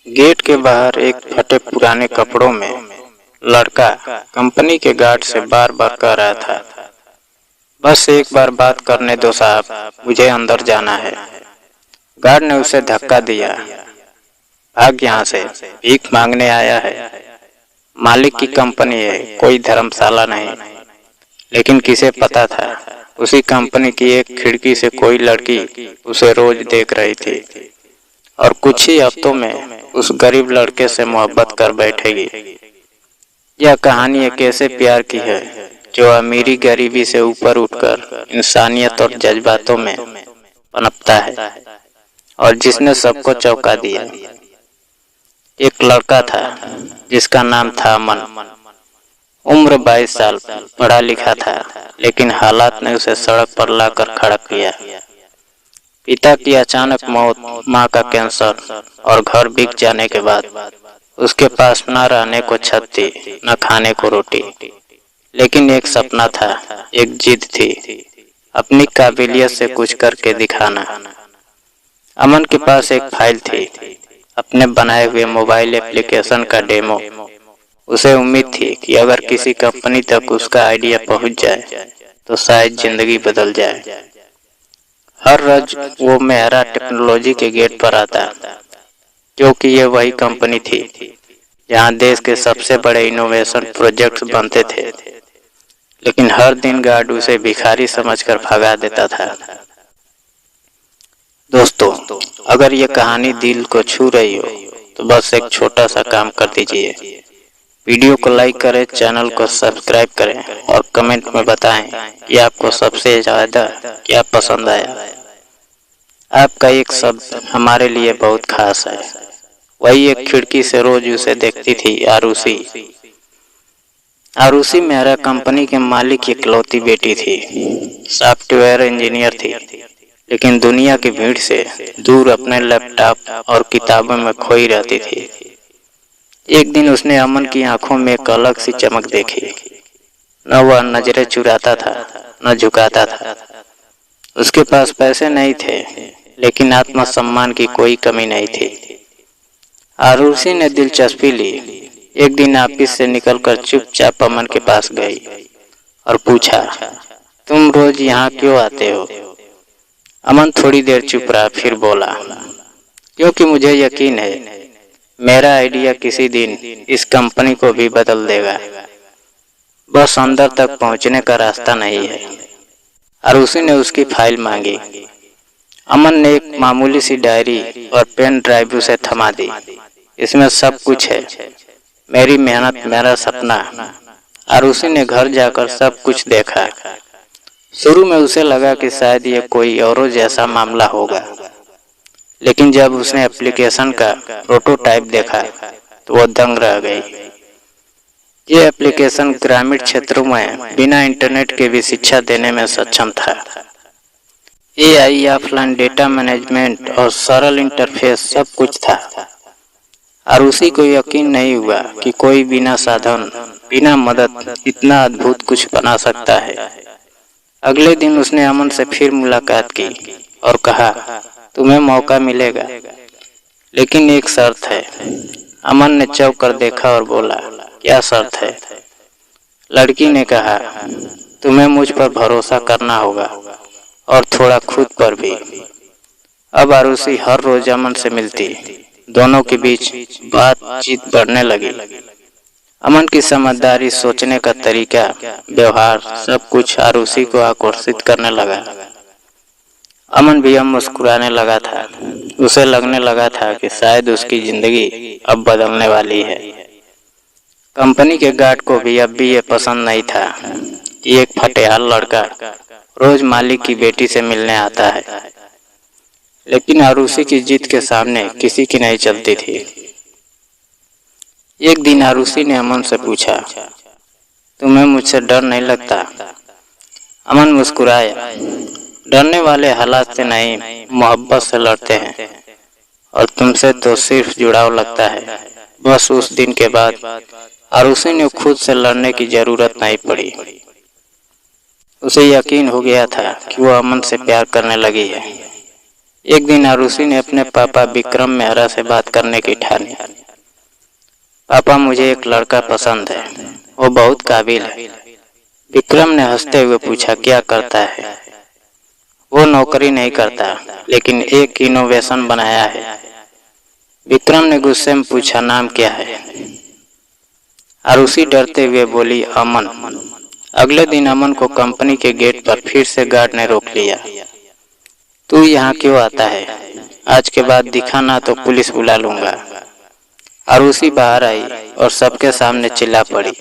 Gate के बाहर एक फटे पुराने कपड़ों में लड़का कंपनी के गार्ड से बार बार कह रहा था, बस एक बार बात करने दो साहब, मुझे अंदर जाना है। गार्ड ने उसे धक्का दिया, भाग यहाँ से, भीख मांगने आया है। मालिक की कंपनी है, कोई धर्मशाला नहीं। लेकिन किसे पता था, उसी कंपनी की एक खिड़की से कोई लड़की उसे रोज देख रही थी और कुछ ही हफ्तों में उस गरीब लड़के से मोहब्बत कर बैठेगी। यह कहानी एक ऐसे प्यार की है जो अमीरी गरीबी से ऊपर उठकर इंसानियत और जज्बातों में पनपता है और जिसने सबको चौंका दिया। एक लड़का था जिसका नाम था अमन। उम्र 22 साल, पढ़ा लिखा था, लेकिन हालात ने उसे सड़क पर लाकर खड़ा किया। पिता की अचानक मौत, मां का कैंसर और घर बिक जाने के बाद उसके पास न रहने को छत थी, न खाने को रोटी। लेकिन एक सपना था, एक जिद थी, अपनी काबिलियत से कुछ करके दिखाना। अमन के पास एक फाइल थी, अपने बनाए हुए मोबाइल एप्लीकेशन का डेमो। उसे उम्मीद थी कि अगर किसी कंपनी तक उसका आइडिया पहुंच जाए तो शायद जिंदगी बदल जाए। हर रोज वो मेहरा टेक्नोलॉजी के गेट पर आता, क्योंकि ये वही कंपनी थी जहां देश के सबसे बड़े इनोवेशन प्रोजेक्ट्स बनते थे। लेकिन हर दिन गार्ड उसे भिखारी समझकर भगा देता था। दोस्तों, अगर ये कहानी दिल को छू रही हो तो बस एक छोटा सा काम कर दीजिए। वीडियो को लाइक करें, चैनल को सब्सक्राइब करें और कमेंट में बताएं कि आपको सबसे ज्यादा क्या पसंद आया। आपका एक शब्द हमारे लिए बहुत खास है। वही एक खिड़की से रोज उसे देखती थी आरुषि। आरुषि मेरा कंपनी के मालिक की इकलौती बेटी थी। सॉफ्टवेयर इंजीनियर थी, लेकिन दुनिया की भीड़ से दूर अपने लैपटॉप और किताबों में खोई रहती थी। एक दिन उसने अमन की आंखों में एक अलग सी चमक देखी। न वह नजरें चुराता था, न झुकाता था। उसके पास पैसे नहीं थे, लेकिन आत्मसम्मान की कोई कमी नहीं थी। आरुषि ने दिलचस्पी ली। एक दिन ऑफिस से निकलकर चुपचाप अमन के पास गई और पूछा, तुम रोज यहाँ क्यों आते हो? अमन थोड़ी देर चुप रहा, फिर बोला, क्योंकि मुझे यकीन है मेरा आइडिया किसी दिन इस कंपनी को भी बदल देगा। बस अंदर तक पहुंचने का रास्ता नहीं है। आरुषि ने उसकी फाइल मांगी। अमन ने एक मामूली सी डायरी और पेन ड्राइव उसे थमा दी। इसमें सब कुछ है, मेरी मेहनत, मेरा सपना। आरुषि ने घर जाकर सब कुछ देखा। शुरू में उसे लगा कि शायद ये कोई औरों जैसा मामला होगा, लेकिन जब उसने एप्लीकेशन का प्रोटोटाइप देखा तो वो दंग रह गई। ये एप्लीकेशन ग्रामीण क्षेत्रों में बिना इंटरनेट के भी शिक्षा देने में सक्षम था। AI, ऑफलाइन डेटा मैनेजमेंट और सरल इंटरफेस सब कुछ था। आरुषि को यकीन नहीं हुआ कि कोई बिना साधन, बिना मदद इतना अद्भुत कुछ बना सकता है। अगले दिन उसने अमन से फिर मुलाकात की और कहा, तुम्हें मौका मिलेगा, लेकिन एक शर्त है। अमन ने चौंक कर देखा और बोला, क्या शर्त है? लड़की ने कहा, तुम्हें मुझ पर भरोसा करना होगा और थोड़ा खुद पर भी। अब आरुषि हर रोज अमन से मिलती। दोनों के बीच बातचीत बढ़ने लगी। अमन की समझदारी, सोचने का तरीका, व्यवहार, सब कुछ आरुषि को आकर्षित करने लगा। अमन भी अब मुस्कुराने लगा था। उसे लगने लगा था कि शायद उसकी जिंदगी अब बदलने वाली है। कंपनी के गार्ड को भी अब भी ये पसंद नहीं था कि एक फटेहाल लड़का रोज मालिक की बेटी से मिलने आता है। लेकिन आरुषि की जिद के सामने किसी की नहीं चलती थी। एक दिन आरुषि ने अमन से पूछा, तुम्हें मुझसे डर नहीं लगता? अमन मुस्कुराया, डरने वाले हालात से नहीं, मोहब्बत से लड़ते हैं, और तुमसे तो सिर्फ जुड़ाव लगता है। बस उस दिन के बाद आरुषि ने खुद से लड़ने की जरूरत नहीं पड़ी। उसे यकीन हो गया था कि वो अमन से प्यार करने लगी है। एक दिन आरुषि ने अपने पापा विक्रम मेहरा से बात करने की ठानी। पापा, मुझे एक लड़का पसंद है, वो बहुत काबिल है। विक्रम ने हंसते हुए पूछा, क्या करता है? वो नौकरी नहीं करता, लेकिन एक इनोवेशन बनाया है। विक्रम ने गुस्से में पूछा, नाम क्या है? आरुषि डरते हुए बोली, अमन। अगले दिन अमन को कंपनी के गेट पर फिर से गार्ड ने रोक लिया। तू यहाँ क्यों आता है? आज के बाद दिखा ना तो पुलिस बुला लूंगा। आरुषि बाहर आई और सबके सामने चिल्ला पड़ी,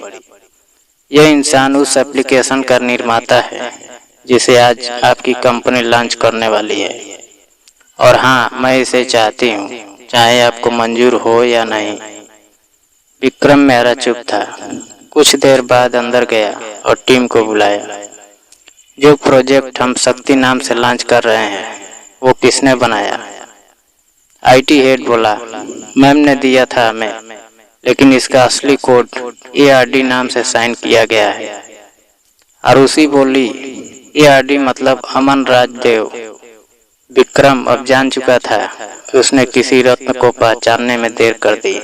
यह इंसान उस एप्लीकेशन का निर्माता है जिसे आज आपकी कंपनी लॉन्च करने वाली है। और हाँ, मैं इसे चाहती हूँ, चाहे आपको मंजूर हो या नहीं। विक्रम मेहरा चुप था। कुछ देर बाद अंदर गया और टीम को बुलाया। जो प्रोजेक्ट हम शक्ति नाम से लॉन्च कर रहे हैं, वो किसने बनाया? आईटी हेड बोला, मैम ने दिया था हमें, लेकिन इसका असली कोड ARD नाम से साइन किया गया है। आरुषि बोली, ARD मतलब अमन राजदेव। विक्रम अब जान चुका था कि उसने किसी रत्न को पहचानने में देर कर दी।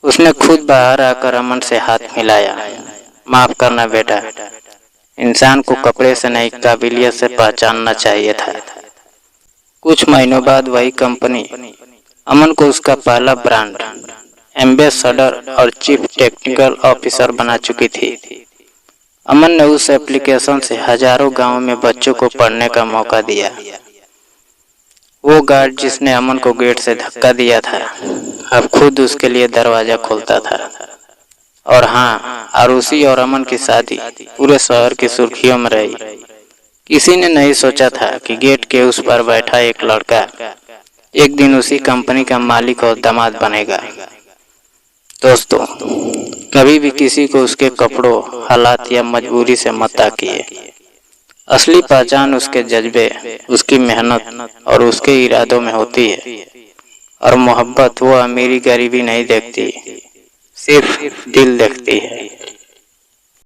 उसने खुद बाहर आकर अमन से हाथ मिलाया। माफ करना बेटा, इंसान को कपड़े से नहीं, काबिलियत से पहचानना चाहिए था। कुछ महीनों बाद वही कंपनी अमन को उसका पहला ब्रांड एम्बेसडर और चीफ टेक्निकल ऑफिसर बना चुकी थी। अमन ने उस एप्लीकेशन से हजारों गांवों में बच्चों को पढ़ने का मौका दिया। वो गार्ड जिसने अमन को गेट से धक्का दिया था, अब खुद उसके लिए दरवाजा खोलता था। और हाँ, आरुषि और अमन की शादी पूरे शहर की सुर्खियों में रही। किसी ने नहीं सोचा था कि गेट के उस पर बैठा एक लड़का एक दिन उसी कंपनी का मालिक और दामाद बनेगा। दोस्तों, कभी भी किसी को उसके कपड़ों, हालात या मजबूरी से मत ताकिए। असली पहचान उसके जज्बे, उसकी मेहनत और उसके इरादों में होती है। और मोहब्बत वो अमीरी गरीबी नहीं देखती, सिर्फ दिल देखती है।